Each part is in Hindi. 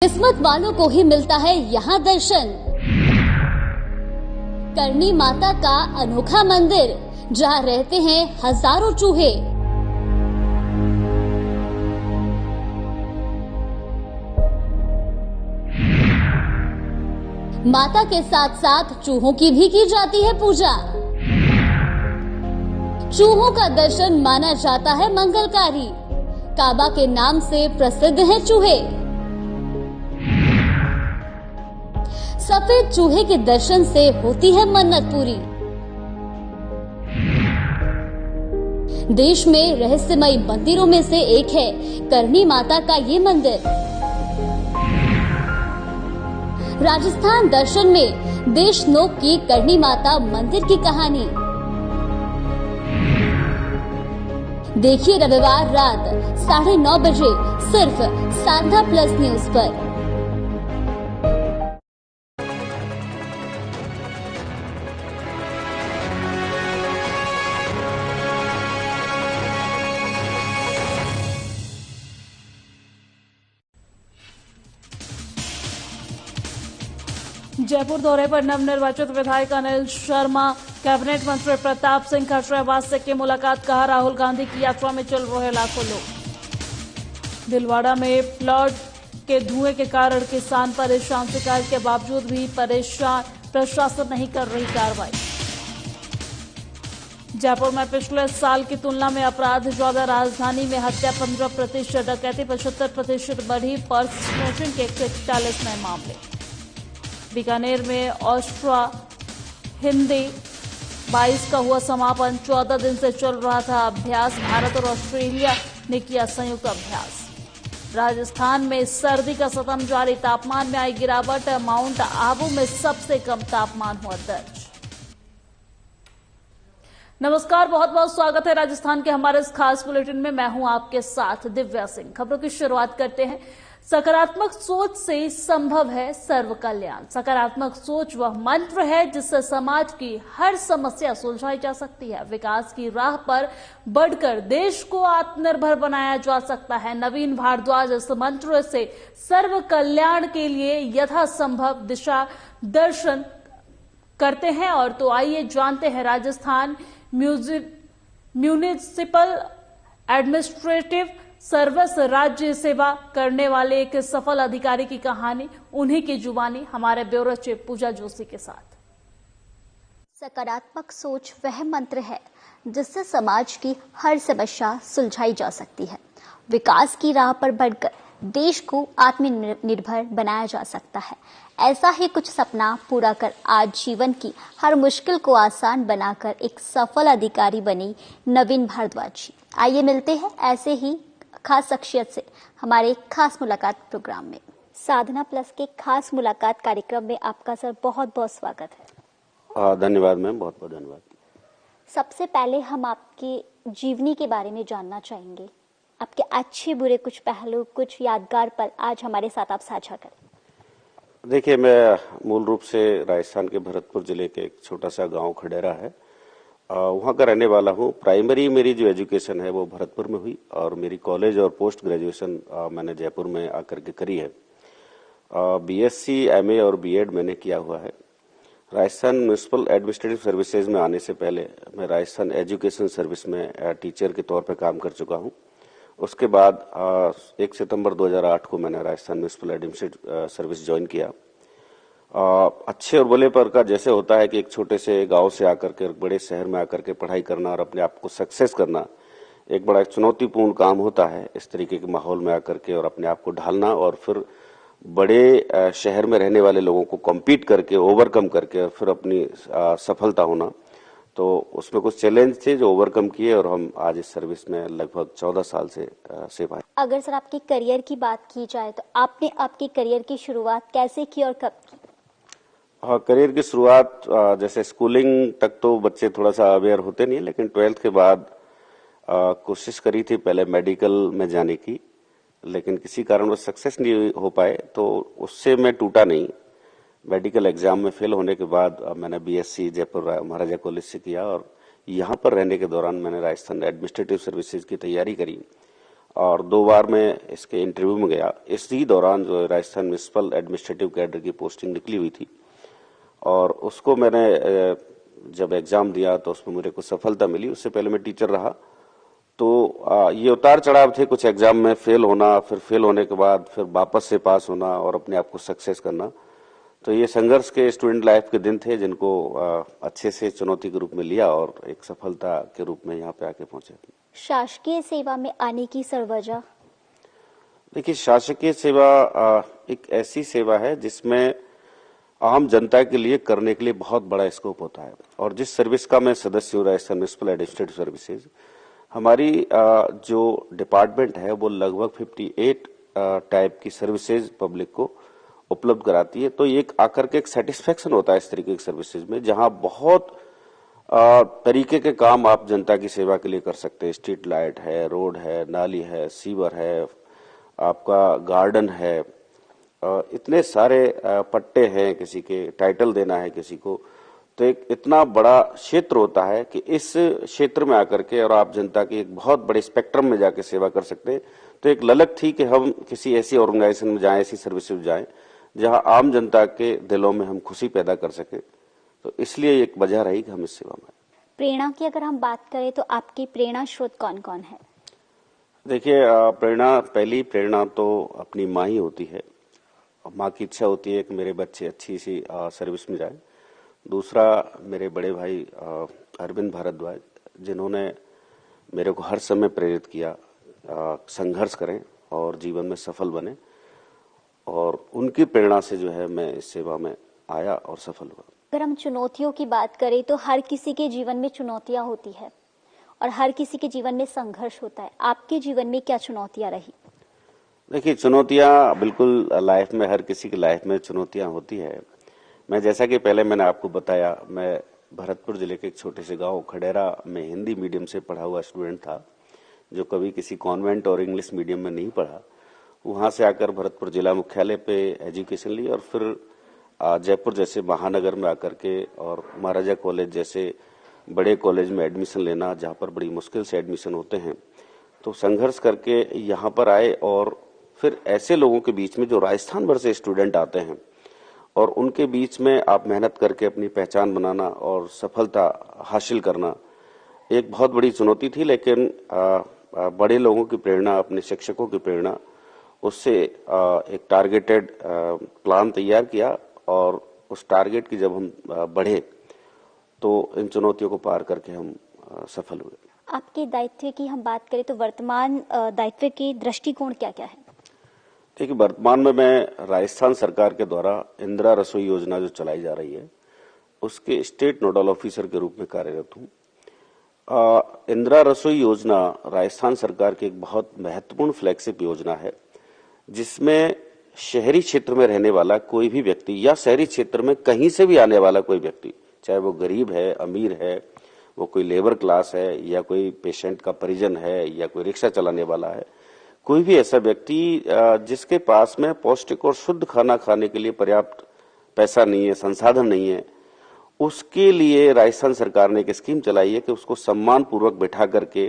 किस्मत वालों को ही मिलता है यहाँ दर्शन। करनी माता का अनोखा मंदिर, जहाँ रहते हैं हजारों चूहे। माता के साथ साथ चूहों की भी की जाती है पूजा। चूहों का दर्शन माना जाता है मंगलकारी। काबा के नाम से प्रसिद्ध है चूहे। सफेद चूहे के दर्शन से होती है मन्नत पूरी। देश में रहस्यमयी मंदिरों में से एक है करनी माता का ये मंदिर। राजस्थान दर्शन में देशनोक की करनी माता मंदिर की कहानी देखिए रविवार रात 9:30 बजे सिर्फ साधना प्लस न्यूज पर। जयपुर दौरे पर नवनिर्वाचित विधायक अनिल शर्मा, कैबिनेट मंत्री प्रताप सिंह खचरियावास से की मुलाकात। कहा राहुल गांधी की यात्रा में चल रहे लाखों लोग। दिलवाड़ा में प्लॉट के धुएं के कारण किसान परेशान, शिकायत के बावजूद भी परेशान, प्रशासन नहीं कर रही कार्रवाई। जयपुर में पिछले साल की तुलना में अपराध ज्यादा, राजधानी में हत्या 15%, डकैती 75% बढ़ी, पर्स स्नैचिंग के 141 नए मामले। बीकानेर में ऑस्ट्रा हिंदी 22 का हुआ समापन, 14 दिन से चल रहा था अभ्यास। भारत और ऑस्ट्रेलिया ने किया संयुक्त अभ्यास। राजस्थान में सर्दी का सतम जारी, तापमान में आई गिरावट, माउंट आबू में सबसे कम तापमान हुआ दर्ज। नमस्कार, बहुत बहुत स्वागत है राजस्थान के हमारे इस खास बुलेटिन में। मैं हूं आपके साथ दिव्या सिंह। खबरों की शुरुआत करते हैं। सकारात्मक सोच से संभव है सर्व कल्याण। सकारात्मक सोच वह मंत्र है जिससे समाज की हर समस्या सुलझाई जा सकती है। विकास की राह पर बढ़कर देश को आत्मनिर्भर बनाया जा सकता है। नवीन भारद्वाज इस मंत्र से सर्व कल्याण के लिए यथासंभव दिशा दर्शन करते हैं। और तो आइए जानते हैं राजस्थान म्यूनिसिपल एडमिनिस्ट्रेटिव सर्विस राज्य सेवा करने वाले एक सफल अधिकारी की कहानी, उन्हीं की जुबानी हमारे ब्यूरो चीफ पूजा जोशी के साथ। सकारात्मक सोच वह मंत्र है जिससे समाज की हर समस्या सुलझाई जा सकती है। विकास की राह पर बढ़कर देश को आत्मनिर्भर बनाया जा सकता है। ऐसा ही कुछ सपना पूरा कर आज जीवन की हर मुश्किल को आसान बनाकर एक सफल अधिकारी बनी नवीन भारद्वाज जी। आइए मिलते हैं ऐसे ही खास शख्सियत से हमारे खास मुलाकात प्रोग्राम में। साधना प्लस के खास मुलाकात कार्यक्रम में आपका सर बहुत बहुत स्वागत है। धन्यवाद मैम, बहुत बहुत धन्यवाद। सबसे पहले हम आपकी जीवनी के बारे में जानना चाहेंगे। आपके अच्छे बुरे कुछ पहलू, कुछ यादगार पल आज हमारे साथ आप साझा करें। देखिए, मैं मूल रूप से राजस्थान के भरतपुर जिले के एक छोटा सा गांव खडेरा है, वहाँ का रहने वाला हूँ। प्राइमरी मेरी जो एजुकेशन है वो भरतपुर में हुई और मेरी कॉलेज और पोस्ट ग्रेजुएशन मैंने जयपुर में आकर के करी है। बीएससी, एमए और बीएड मैंने किया हुआ है। राजस्थान म्यूनिसिपल एडमिनिस्ट्रेटिव सर्विसेज में आने से पहले मैं राजस्थान एजुकेशन सर्विस में टीचर के तौर पर काम कर चुका हूँ। उसके बाद 1 सितंबर 2008 को मैंने Rajasthan municipal administrative service join किया। अच्छे और बुरे पर का जैसे होता है कि एक छोटे से गांव से आकर के बड़े शहर में आकर के पढ़ाई करना और अपने आप को सक्सेस करना एक बड़ा चुनौतीपूर्ण काम होता है। इस तरीके के माहौल में आकर के और अपने आप को ढालना और फिर बड़े शहर में रहने वाले लोगों को कॉम्पीट करके, ओवरकम करके और फिर अपनी सफलता होना, तो उसमें कुछ चैलेंज थे जो ओवरकम किए और हम आज इस सर्विस में लगभग 14 साल से सेवा। अगर सर आपकी करियर की बात की जाए तो आपने आपकी करियर की शुरुआत कैसे की और कब की? हाँ, करियर की शुरुआत जैसे स्कूलिंग तक तो बच्चे थोड़ा सा अवेयर होते नहीं, लेकिन 12th के बाद कोशिश करी थी पहले मेडिकल में जाने की, लेकिन किसी कारण वो सक्सेस नहीं हो पाए, तो उससे मैं टूटा नहीं। मेडिकल एग्जाम में फेल होने के बाद मैंने बीएससी जयपुर महाराजा कॉलेज से किया और यहाँ पर रहने के दौरान मैंने राजस्थान एडमिनिस्ट्रेटिव सर्विसेज की तैयारी करी और 2 बार मैं इसके इंटरव्यू में गया। इसी दौरान जो राजस्थान म्युनिसिपल एडमिनिस्ट्रेटिव कैडर की पोस्टिंग निकली हुई थी और उसको मैंने जब एग्जाम दिया तो उसमें मुझे कुछ सफलता मिली। उससे पहले मैं टीचर रहा, तो ये उतार चढ़ाव थे, कुछ एग्जाम में फेल होना, फिर फेल होने के बाद फिर वापस से पास होना और अपने आप को सक्सेस करना। तो ये संघर्ष के स्टूडेंट लाइफ के दिन थे जिनको अच्छे से चुनौती के रूप में लिया और एक सफलता के रूप में यहाँ पे आके पहुंचे। शासकीय सेवा में आने की सरवजह? देखिए, शासकीय सेवा एक ऐसी सेवा है जिसमें आम जनता के लिए करने के लिए बहुत बड़ा स्कोप होता है और जिस सर्विस का मैं सदस्य हूँ, राजस्थान म्युनिसिपल एडमिनिस्ट्रेटिव सर्विसेज, हमारी जो डिपार्टमेंट है वो लगभग 58 टाइप की सर्विसेज पब्लिक को उपलब्ध कराती है। तो ये आकर के एक सेटिस्फेक्शन होता है इस तरीके की सर्विसेज में, जहां बहुत तरीके के काम आप जनता की सेवा के लिए कर सकते हैं। स्ट्रीट लाइट है, रोड है, नाली है, सीवर है, आपका गार्डन है, इतने सारे पट्टे हैं, किसी के टाइटल देना है किसी को, तो एक इतना बड़ा क्षेत्र होता है कि इस क्षेत्र में आकर के और आप जनता की एक बहुत बड़े स्पेक्ट्रम में जाके सेवा कर सकते हैं। तो एक ललक थी कि हम किसी ऐसी ऑर्गेनाइजेशन में जाएं, ऐसी सर्विस में जाएं जहां आम जनता के दिलों में हम खुशी पैदा कर सके। तो इसलिए एक वजह रही कि हम इस सेवा में। प्रेरणा की अगर हम बात करें तो आपकी प्रेरणा स्रोत कौन कौन है? देखिए, पहली प्रेरणा तो अपनी माँ ही होती है। माँ की इच्छा होती है कि मेरे बच्चे अच्छी सी सर्विस में जाए। दूसरा, मेरे बड़े भाई अरविंद भारद्वाज, जिन्होंने मेरे को हर समय प्रेरित किया संघर्ष करें और जीवन में सफल बने, और उनकी प्रेरणा से जो है मैं इस सेवा में आया और सफल हुआ। अगर हम चुनौतियों की बात करें तो हर किसी के जीवन में चुनौतियां होती है और हर किसी के जीवन में संघर्ष होता है। आपके जीवन में क्या चुनौतियां रही? देखिए, चुनौतियां बिल्कुल लाइफ में, हर किसी की लाइफ में चुनौतियां होती है। मैं जैसा कि पहले मैंने आपको बताया, मैं भरतपुर जिले के एक छोटे से गांव खडेरा में हिंदी मीडियम से पढ़ा हुआ स्टूडेंट था, जो कभी किसी कॉन्वेंट और इंग्लिश मीडियम में नहीं पढ़ा। वहां से आकर भरतपुर जिला मुख्यालय पे एजुकेशन ली और फिर जयपुर जैसे महानगर में आकर के और महाराजा कॉलेज जैसे बड़े कॉलेज में एडमिशन लेना, जहां पर बड़ी मुश्किल से एडमिशन होते हैं। तो संघर्ष करके यहाँ पर आए और फिर ऐसे लोगों के बीच में जो राजस्थान भर से स्टूडेंट आते हैं और उनके बीच में आप मेहनत करके अपनी पहचान बनाना और सफलता हासिल करना एक बहुत बड़ी चुनौती थी। लेकिन बड़े लोगों की प्रेरणा, अपने शिक्षकों की प्रेरणा, उससे एक टारगेटेड प्लान तैयार किया और उस टारगेट की जब हम बढ़े तो इन चुनौतियों को पार करके हम सफल हुए। आपके दायित्व की हम बात करें तो वर्तमान दायित्व के दृष्टिकोण क्या क्या है? देखिए, वर्तमान में मैं राजस्थान सरकार के द्वारा इंदिरा रसोई योजना जो चलाई जा रही है उसके स्टेट नोडल ऑफिसर के रूप में कार्यरत हूँ। इंदिरा रसोई योजना राजस्थान सरकार की एक बहुत महत्वपूर्ण फ्लैगशिप योजना है, जिसमें शहरी क्षेत्र में रहने वाला कोई भी व्यक्ति या शहरी क्षेत्र में कहीं से भी आने वाला कोई व्यक्ति, चाहे वो गरीब है, अमीर है, वो कोई लेबर क्लास है या कोई पेशेंट का परिजन है या कोई रिक्शा चलाने वाला है, कोई भी ऐसा व्यक्ति जिसके पास में पौष्टिक और शुद्ध खाना खाने के लिए पर्याप्त पैसा नहीं है, संसाधन नहीं है, उसके लिए राजस्थान सरकार ने एक स्कीम चलाई है कि उसको सम्मान पूर्वक बैठा करके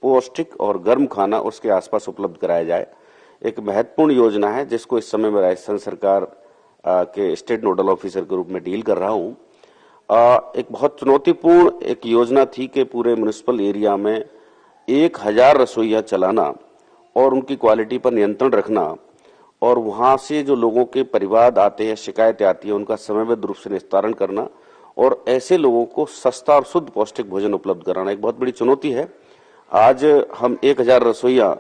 पौष्टिक और गर्म खाना उसके आसपास उपलब्ध कराया जाए। एक महत्वपूर्ण योजना है जिसको इस समय मैं राजस्थान सरकार के स्टेट नोडल ऑफिसर के रूप में डील कर रहा हूँ। एक बहुत चुनौतीपूर्ण एक योजना थी कि पूरे म्युनिसिपल एरिया में 1000 रसोइयां चलाना और उनकी क्वालिटी पर नियंत्रण रखना और वहां से जो लोगों के परिवार आते हैं, शिकायतें आती है, उनका समयबद्ध रूप से निस्तारण करना और ऐसे लोगों को सस्ता और शुद्ध पौष्टिक भोजन उपलब्ध कराना एक बहुत बड़ी चुनौती है। आज हम 1000 रसोइयां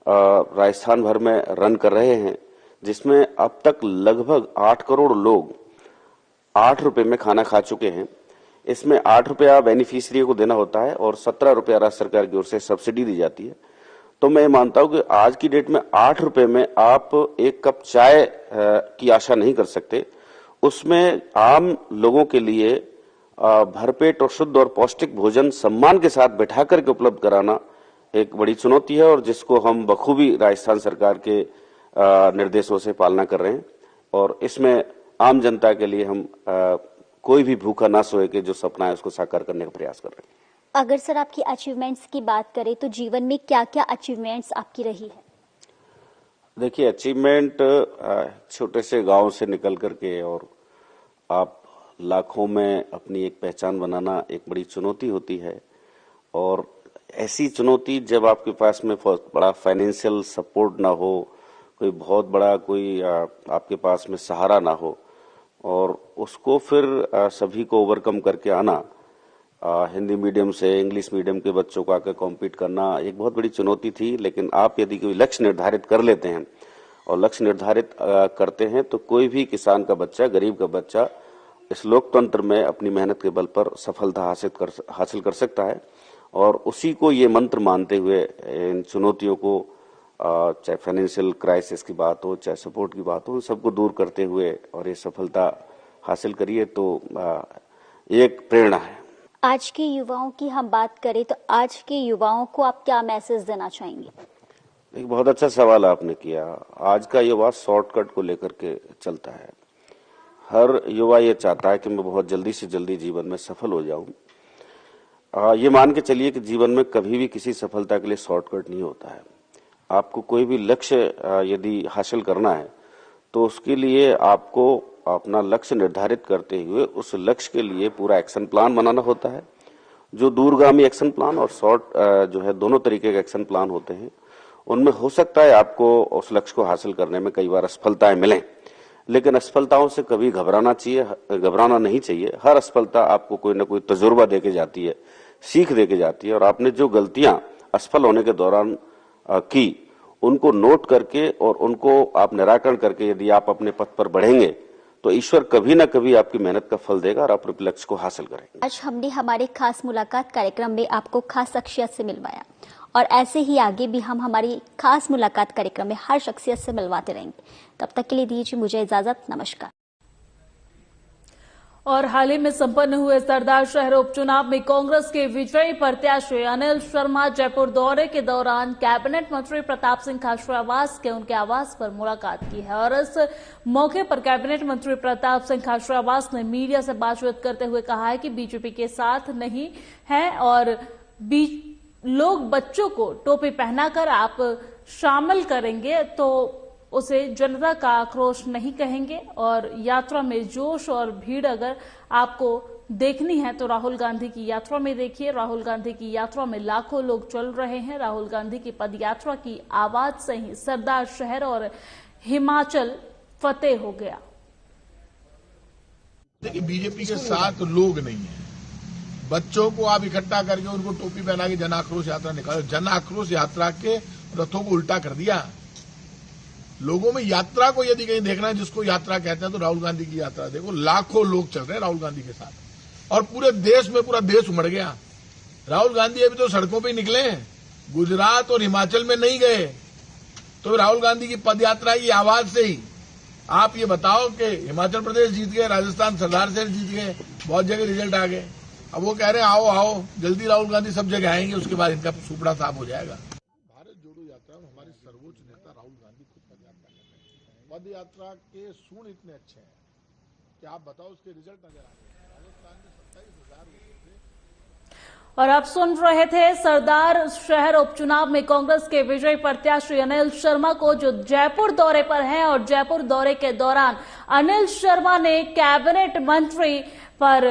राजस्थान भर में रन कर रहे हैं, जिसमें अब तक लगभग 8 करोड़ लोग 8 रुपए में खाना खा चुके हैं। इसमें 8 रुपया बेनिफिशियरी को देना होता है और 17 रुपया राज्य सरकार की ओर से सब्सिडी दी जाती है। तो मैं मानता हूं कि आज की डेट में 8 रुपए में आप एक कप चाय की आशा नहीं कर सकते। उसमें आम लोगों के लिए भरपेट और शुद्ध और पौष्टिक भोजन सम्मान के साथ बैठा करके उपलब्ध कराना एक बड़ी चुनौती है और जिसको हम बखूबी राजस्थान सरकार के निर्देशों से पालना कर रहे हैं। और इसमें आम जनता के लिए हम कोई भी भूखा ना सोए के जो सपना है उसको साकार करने का प्रयास कर रहे हैं। अगर सर आपकी अचीवमेंट्स की बात करें तो जीवन में क्या क्या अचीवमेंट्स आपकी रही है? देखिए, अचीवमेंट छोटे से गांव से निकल करके और आप लाखों में अपनी एक पहचान बनाना एक बड़ी चुनौती होती है। और ऐसी चुनौती जब आपके पास में बड़ा फाइनेंशियल सपोर्ट ना हो, कोई बहुत बड़ा कोई आपके पास में सहारा ना हो, और उसको फिर सभी को ओवरकम करके आना, हिंदी मीडियम से इंग्लिश मीडियम के बच्चों को आकर कॉम्पीट करना एक बहुत बड़ी चुनौती थी। लेकिन आप यदि कोई लक्ष्य निर्धारित कर लेते हैं और लक्ष्य निर्धारित करते हैं तो कोई भी किसान का बच्चा, गरीब का बच्चा इस लोकतंत्र में अपनी मेहनत के बल पर सफलता हासिल कर सकता है। और उसी को ये मंत्र मानते हुए इन चुनौतियों को, चाहे फाइनेंशियल क्राइसिस की बात हो, चाहे सपोर्ट की बात हो, सबको दूर करते हुए और ये सफलता हासिल करिए तो एक प्रेरणा है। आज के युवाओं की हम बात करें तो आज के युवाओं को आप क्या मैसेज देना चाहेंगे? एक बहुत अच्छा सवाल आपने किया। आज का युवा शॉर्टकट को लेकर के चलता है। हर युवा ये चाहता है कि मैं बहुत जल्दी से जल्दी जीवन में सफल हो जाऊं। ये मान के चलिए कि जीवन में कभी भी किसी सफलता के लिए शॉर्टकट नहीं होता है। आपको कोई भी लक्ष्य यदि हासिल करना है तो उसके लिए आपको अपना लक्ष्य निर्धारित करते हुए उस लक्ष्य के लिए पूरा एक्शन प्लान बनाना होता है। जो दूरगामी एक्शन प्लान और शॉर्ट जो है दोनों तरीके के एक्शन प्लान होते हैं, उनमें हो सकता है आपको उस लक्ष्य को हासिल करने में कई बार असफलताएं मिलें, लेकिन असफलताओं से कभी घबराना नहीं चाहिए। हर असफलता आपको कोई ना कोई तजुर्बा देके जाती है, सीख देके जाती है। और आपने जो गलतियां असफल होने के दौरान की, उनको नोट करके और उनको आप निराकरण करके यदि आप अपने पथ पर बढ़ेंगे तो ईश्वर कभी ना कभी आपकी मेहनत का फल देगा और आप अपने लक्ष्य को हासिल करेंगे। आज हमने हमारे खास मुलाकात कार्यक्रम में आपको खास शख्सियत से मिलवाया और ऐसे ही आगे भी हम हमारी खास मुलाकात कार्यक्रम में हर शख्सियत से मिलवाते रहेंगे। तब तक के लिए दीजिए मुझे इजाजत। नमस्कार। और हाल ही में संपन्न हुए सरदार शहर उपचुनाव में कांग्रेस के विजयी प्रत्याशी अनिल शर्मा जयपुर दौरे के दौरान कैबिनेट मंत्री प्रताप सिंह खाचरियावास के उनके आवास पर मुलाकात की है। और इस मौके पर कैबिनेट मंत्री प्रताप सिंह खाचरियावास ने मीडिया से बातचीत करते हुए कहा है कि बीजेपी के साथ नहीं है और लोग बच्चों को टोपी पहनाकर आप शामिल करेंगे तो उसे जनता का आक्रोश नहीं कहेंगे। और यात्रा में जोश और भीड़ अगर आपको देखनी है तो राहुल गांधी की यात्रा में देखिए। राहुल गांधी की यात्रा में लाखों लोग चल रहे हैं। राहुल गांधी की पदयात्रा की आवाज से ही सरदार शहर और हिमाचल फतेह हो गया। देखिए, बीजेपी के साथ लोग नहीं है। बच्चों को आप इकट्ठा करके उनको टोपी पहना के जन आक्रोश यात्रा निकालो। जन आक्रोश यात्रा के रथों को उल्टा कर दिया। लोगों में यात्रा को यदि कहीं देखना है जिसको यात्रा कहते हैं तो राहुल गांधी की यात्रा देखो। लाखों लोग चल रहे हैं राहुल गांधी के साथ और पूरे देश में पूरा देश उमड़ गया। राहुल गांधी अभी तो सड़कों पे निकले, गुजरात और हिमाचल में नहीं गए। तो राहुल गांधी की पदयात्रा की आवाज से ही आप ये बताओ कि हिमाचल प्रदेश जीत गए, राजस्थान सरदार शहर जीत गए, बहुत जगह रिजल्ट आ गए। अब वो कह रहे हैं आओ आओ जल्दी राहुल गांधी सब जगह आएंगे, उसके बाद इनका सुपड़ा साफ हो जाएगा। भारत जोड़ो यात्रा में हमारे सर्वोच्च नेता राहुल गांधी खुद पदयात्रा कर रहे हैं। पदयात्रा के सूर इतने अच्छे हैं कि आप बताओ उसके रिजल्ट नजर आ रहे हैं। राजस्थान में 27,000 वोट थे। और आप सुन रहे थे सरदार शहर उपचुनाव में कांग्रेस के विजयी प्रत्याशी अनिल शर्मा को, जो जयपुर दौरे पर हैं। और जयपुर दौरे के दौरान अनिल शर्मा ने कैबिनेट मंत्री पर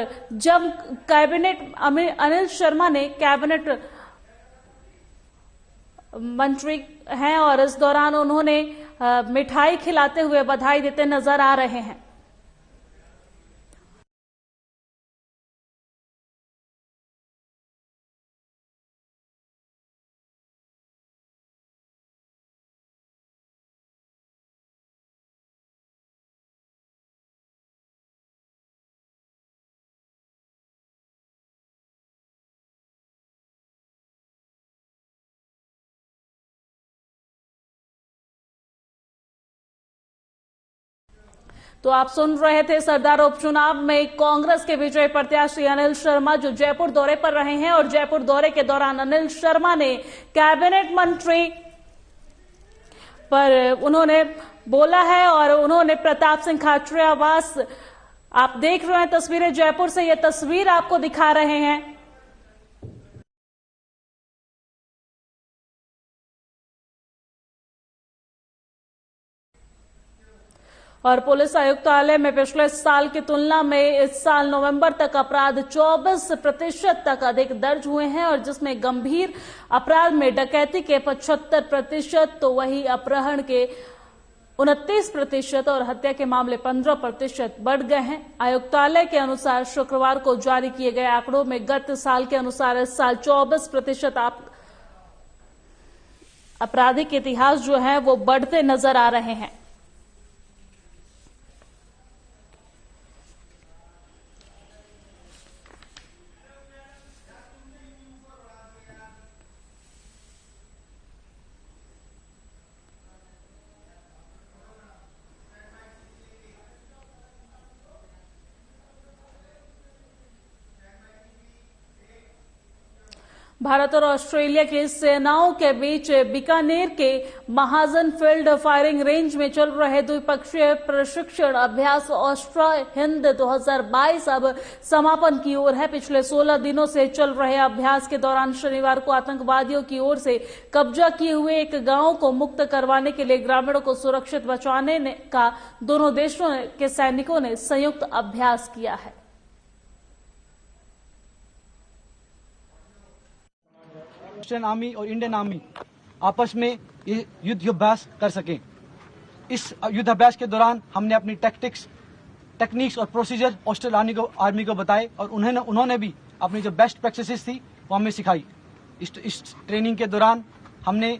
अनिल शर्मा ने कैबिनेट मंत्री हैं और इस दौरान उन्होंने मिठाई खिलाते हुए बधाई देते नजर आ रहे हैं। तो आप सुन रहे थे सरदार उपचुनाव में कांग्रेस के विजयी प्रत्याशी अनिल शर्मा जो जयपुर दौरे पर रहे हैं। और जयपुर दौरे के दौरान अनिल शर्मा ने कैबिनेट मंत्री पर उन्होंने बोला है और उन्होंने प्रताप सिंह खाचरियावास, आप देख रहे हैं तस्वीरें जयपुर से, ये तस्वीर आपको दिखा रहे हैं। और पुलिस आयुक्तालय में पिछले साल की तुलना में इस साल नवंबर तक अपराध 24% तक अधिक दर्ज हुए हैं, और जिसमें गंभीर अपराध में डकैती के 75%, तो वही अपहरण के 29% और हत्या के मामले 15% बढ़ गए हैं। आयुक्तालय के अनुसार शुक्रवार को जारी किए गए आंकड़ों में गत साल के अनुसार इस साल 24% आपराधिक इतिहास जो है वो बढ़ते नजर आ रहे हैं। भारत और ऑस्ट्रेलिया की सेनाओं के बीच बीकानेर के महाजन फील्ड फायरिंग रेंज में चल रहे द्विपक्षीय प्रशिक्षण अभ्यास ऑस्ट्रा हिंद 2022 अब समापन की ओर है। पिछले 16 दिनों से चल रहे अभ्यास के दौरान शनिवार को आतंकवादियों की ओर से कब्जा किए हुए एक गांव को मुक्त करवाने के लिए ग्रामीणों को सुरक्षित बचाने का दोनों देशों के सैनिकों ने संयुक्त अभ्यास किया है। ऑस्ट्रेलियन आर्मी और इंडियन आर्मी आपस में ये युद्धाभ्यास कर सकें। इस युद्धाभ्यास के दौरान हमने अपनी टेक्निक्स और प्रोसीजर ऑस्ट्रेलियन आर्मी को बताए, और उन्होंने भी अपनी जो बेस्ट प्रैक्टिसेस थी वो हमें सिखाई। इस ट्रेनिंग के दौरान हमने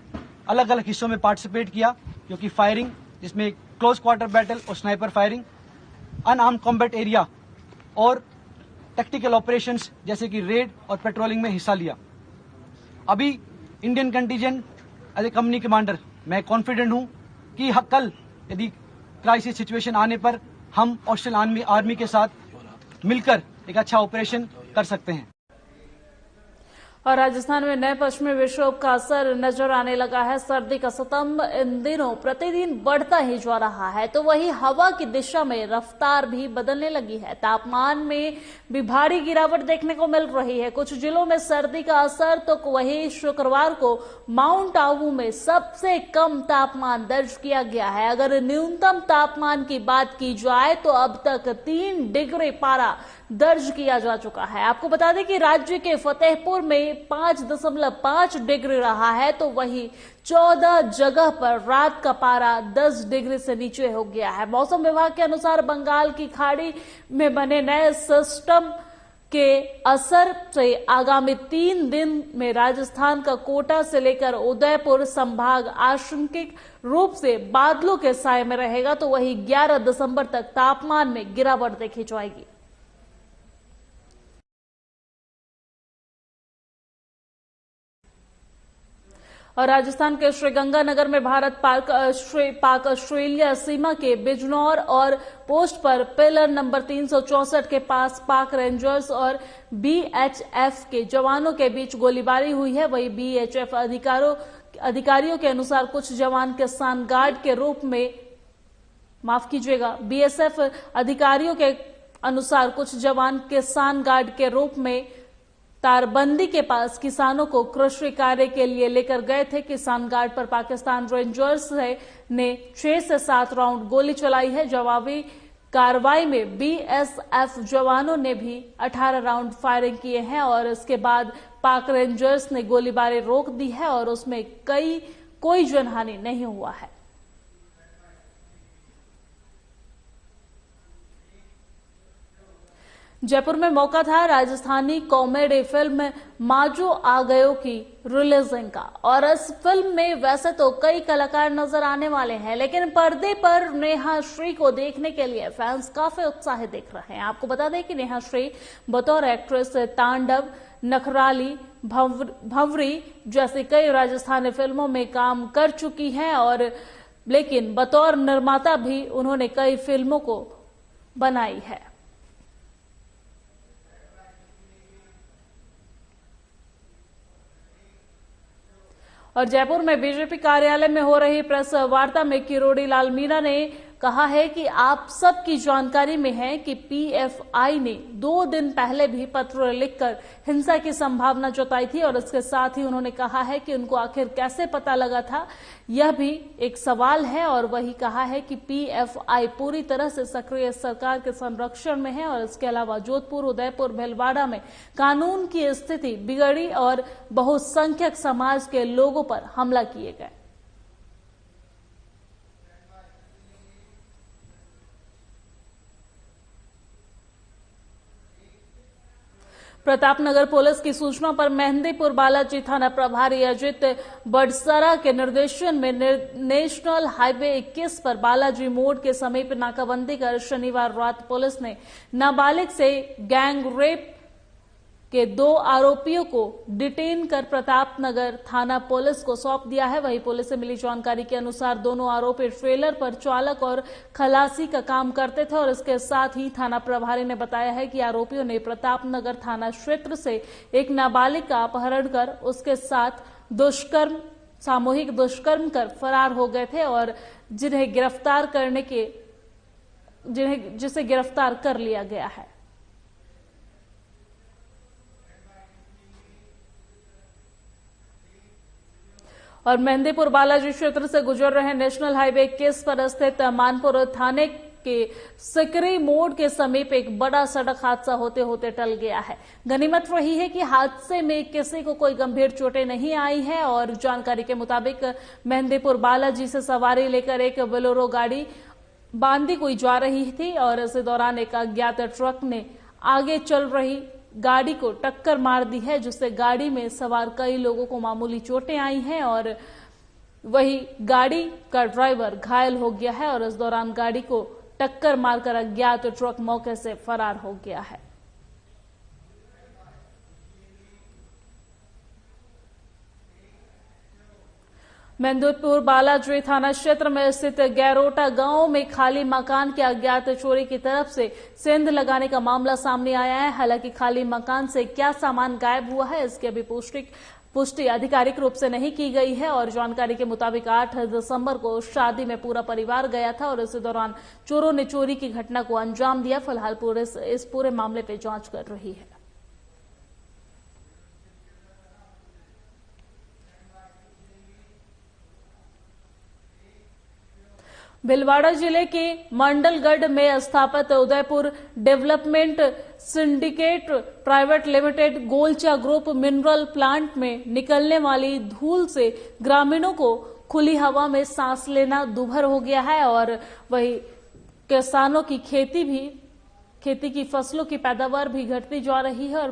अलग अलग हिस्सों में पार्टिसिपेट किया, क्योंकि फायरिंग जिसमें क्लोज क्वार्टर बैटल और sniper firing, unarmed combat area और टैक्टिकल ऑपरेशंस जैसे कि रेड और पेट्रोलिंग में हिस्सा लिया। अभी Indian contingent as a company commander मैं कॉन्फिडेंट हूं कि कल यदि क्राइसिस सिचुएशन आने पर हम ऑस्ट्रेलियन आर्मी के साथ मिलकर एक अच्छा ऑपरेशन कर सकते हैं। और राजस्थान में नए पश्चिमी विक्षोभ का असर नजर आने लगा है। सर्दी का सितम इन दिनों प्रतिदिन बढ़ता ही जा रहा है, तो वही हवा की दिशा में रफ्तार भी बदलने लगी है। तापमान में भी भारी गिरावट देखने को मिल रही है। कुछ जिलों में सर्दी का असर, तो वही शुक्रवार को माउंट आबू में सबसे कम तापमान दर्ज किया गया है। अगर न्यूनतम तापमान की बात की जाए तो अब तक 3 डिग्री पारा दर्ज किया जा चुका है। आपको बता दें कि राज्य के फतेहपुर में 5.5 डिग्री रहा है, तो वही 14 जगह पर रात का पारा 10 डिग्री से नीचे हो गया है। मौसम विभाग के अनुसार बंगाल की खाड़ी में बने नए सिस्टम के असर से आगामी 3 दिन में राजस्थान का कोटा से लेकर उदयपुर संभाग आंशिक रूप से बादलों के साए में रहेगा, तो वही 11 दिसंबर तक तापमान में गिरावट देखी जाएगी। और राजस्थान के श्रीगंगानगर में भारत पाक ऑस्ट्रेलिया सीमा के बिजनौर और पोस्ट पर पिलर नंबर 364 के पास पाक रेंजर्स और बीएचएफ के जवानों के बीच गोलीबारी हुई है। वही बीएचएफ अधिकारियों के अनुसार कुछ जवान किसान गार्ड के रूप में, माफ कीजिएगा, बीएसएफ अधिकारियों के अनुसार कुछ जवान किसान गार्ड के रूप में तारबंदी के पास किसानों को कृषि कार्य के लिए लेकर गए थे। किसान गार्ड पर पाकिस्तान रेंजर्स ने 6 से 7 राउंड गोली चलाई है। जवाबी कार्रवाई में बीएसएफ जवानों ने भी 18 राउंड फायरिंग किए हैं, और इसके बाद पाक रेंजर्स ने गोलीबारी रोक दी है और उसमें कोई जनहानि नहीं हुआ है। जयपुर में मौका था राजस्थानी कॉमेडी फिल्म माजो आ गयो की रिलीजिंग का, और इस फिल्म में वैसे तो कई कलाकार नजर आने वाले हैं, लेकिन पर्दे पर नेहा श्री को देखने के लिए फैंस काफी उत्साहित दिख रहे हैं। आपको बता दें कि नेहा श्री बतौर एक्ट्रेस तांडव, नखराली, भंवरी जैसी कई राजस्थानी फिल्मों में काम कर चुकी हैं, और लेकिन बतौर निर्माता भी उन्होंने कई फिल्मों को बनाई है। और जयपुर में बीजेपी कार्यालय में हो रही प्रेस वार्ता में किरोड़ी लाल मीणा ने कहा है कि आप सबकी जानकारी में है कि पीएफआई ने 2 दिन पहले भी पत्र लिखकर हिंसा की संभावना जताई थी और इसके साथ ही उन्होंने कहा है कि उनको आखिर कैसे पता लगा था, यह भी एक सवाल है। और वही कहा है कि पीएफआई पूरी तरह से सक्रिय सरकार के संरक्षण में है और इसके अलावा जोधपुर, उदयपुर, भीलवाड़ा में कानून की स्थिति बिगड़ी और बहुसंख्यक समाज के लोगों पर हमला किए गए। प्रतापनगर पुलिस की सूचना पर मेहंदीपुर बालाजी थाना प्रभारी अजित बड़सरा के निर्देशन में नेशनल हाईवे 21 पर बालाजी मोड़ के समीप नाकाबंदी कर शनिवार रात पुलिस ने नाबालिग से गैंग रेप के 2 आरोपियों को डिटेन कर प्रतापनगर थाना पुलिस को सौंप दिया है। वहीं पुलिस से मिली जानकारी के अनुसार दोनों आरोपी ट्रेलर पर चालक और खलासी का काम करते थे और इसके साथ ही थाना प्रभारी ने बताया है कि आरोपियों ने प्रतापनगर थाना क्षेत्र से एक नाबालिग का अपहरण कर उसके साथ सामूहिक दुष्कर्म कर फरार हो गए थे और जिसे गिरफ्तार कर लिया गया है। और मेहंदीपुर बालाजी क्षेत्र से गुजर रहे नेशनल हाईवे 21 पर स्थित मानपुर थाने के सिकरी मोड़ के समीप एक बड़ा सड़क हादसा होते होते टल गया है। गनीमत रही है कि हादसे में किसी को कोई गंभीर चोटें नहीं आई है और जानकारी के मुताबिक मेहंदीपुर बालाजी से सवारी लेकर एक बोलेरो गाड़ी बांदीकुई जा रही थी और इस दौरान एक अज्ञात ट्रक ने आगे चल रही गाड़ी को टक्कर मार दी है, जिससे गाड़ी में सवार कई लोगों को मामूली चोटें आई हैं और वही गाड़ी का ड्राइवर घायल हो गया है और इस दौरान गाड़ी को टक्कर मारकर अज्ञात ट्रक मौके से फरार हो गया है। मेहंदीपुर बालाजी थाना क्षेत्र में स्थित गैरोटा गांव में खाली मकान के अज्ञात चोरी की तरफ से सेंध लगाने का मामला सामने आया है। हालांकि खाली मकान से क्या सामान गायब हुआ है, इसकी अभी पुष्टि आधिकारिक रूप से नहीं की गई है और जानकारी के मुताबिक 8 दिसंबर को शादी में पूरा परिवार गया था और इस दौरान चोरों ने चोरी की घटना को अंजाम दिया। फिलहाल पुलिस इस पूरे मामले पर जांच कर रही है। भीलवाड़ा जिले के मंडलगढ़ में स्थापित Udaipur development syndicate private limited Golcha group mineral plant में निकलने वाली धूल से ग्रामीणों को खुली हवा में सांस लेना दुभर हो गया है और वही किसानों की खेती की फसलों की पैदावार भी घटती जा रही है और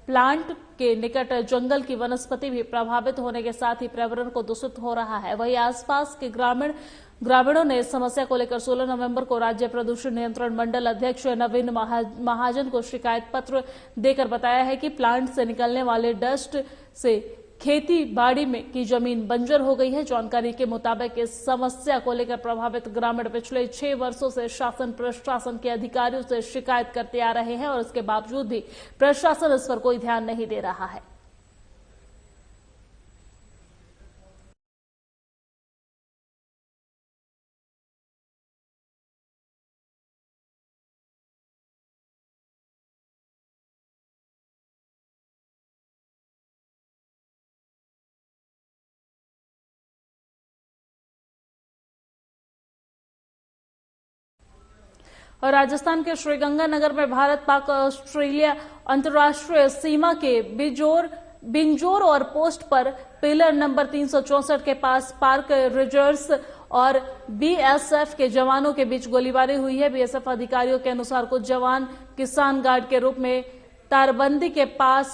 प्लांट के निकट जंगल की वनस्पति भी प्रभावित होने के साथ ही पर्यावरण को दूषित हो रहा है। वहीं आसपास के ग्रामीणों ने इस समस्या को लेकर 16 नवंबर को राज्य प्रदूषण नियंत्रण मंडल अध्यक्ष नवीन महाजन को शिकायत पत्र देकर बताया है कि प्लांट से निकलने वाले डस्ट से खेती बाड़ी में की जमीन बंजर हो गई है। जानकारी के मुताबिक इस समस्या को लेकर प्रभावित ग्रामीण पिछले 6 वर्षों से शासन प्रशासन के अधिकारियों से शिकायत करते आ रहे हैं और इसके बावजूद भी प्रशासन इस पर कोई ध्यान नहीं दे रहा है। और राजस्थान के श्रीगंगानगर में भारत पाक ऑस्ट्रेलिया अंतर्राष्ट्रीय सीमा के बिंजोर और पोस्ट पर पिलर नंबर 364 के पास पार्क रेंजर्स और बीएसएफ के जवानों के बीच गोलीबारी हुई है। बीएसएफ अधिकारियों के अनुसार कुछ जवान किसान गार्ड के रूप में तारबंदी के पास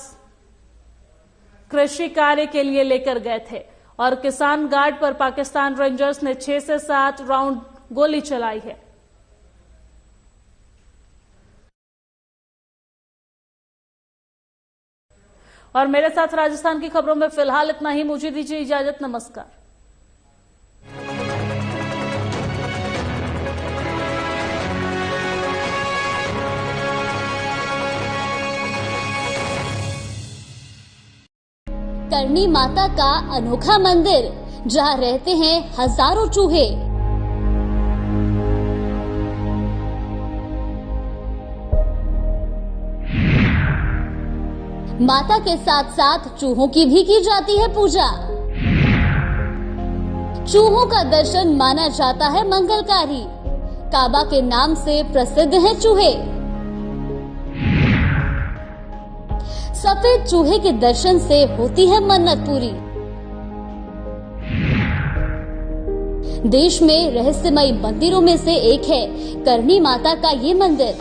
कृषि कार्य के लिए लेकर गए थे और किसान गार्ड पर पाकिस्तान रेंजर्स ने 6 से 7 राउंड गोली चलाई है। और मेरे साथ राजस्थान की खबरों में फिलहाल इतना ही। मुझे दीजिए इजाजत। नमस्कार। करनी माता का अनोखा मंदिर जहां रहते हैं हजारों चूहे। माता के साथ साथ चूहों की भी की जाती है पूजा। चूहों का दर्शन माना जाता है मंगलकारी। काबा के नाम से प्रसिद्ध है चूहे। सफेद चूहे के दर्शन से होती है मन्नत पूरी। देश में रहस्यमयी मंदिरों में से एक है करणी माता का ये मंदिर।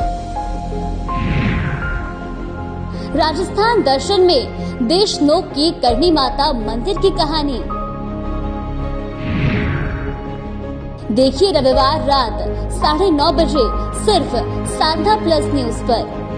राजस्थान दर्शन में देशनोक की करणी माता मंदिर की कहानी। देखिए रविवार रात 9:30 बजे सिर्फ साधा प्लस न्यूज पर।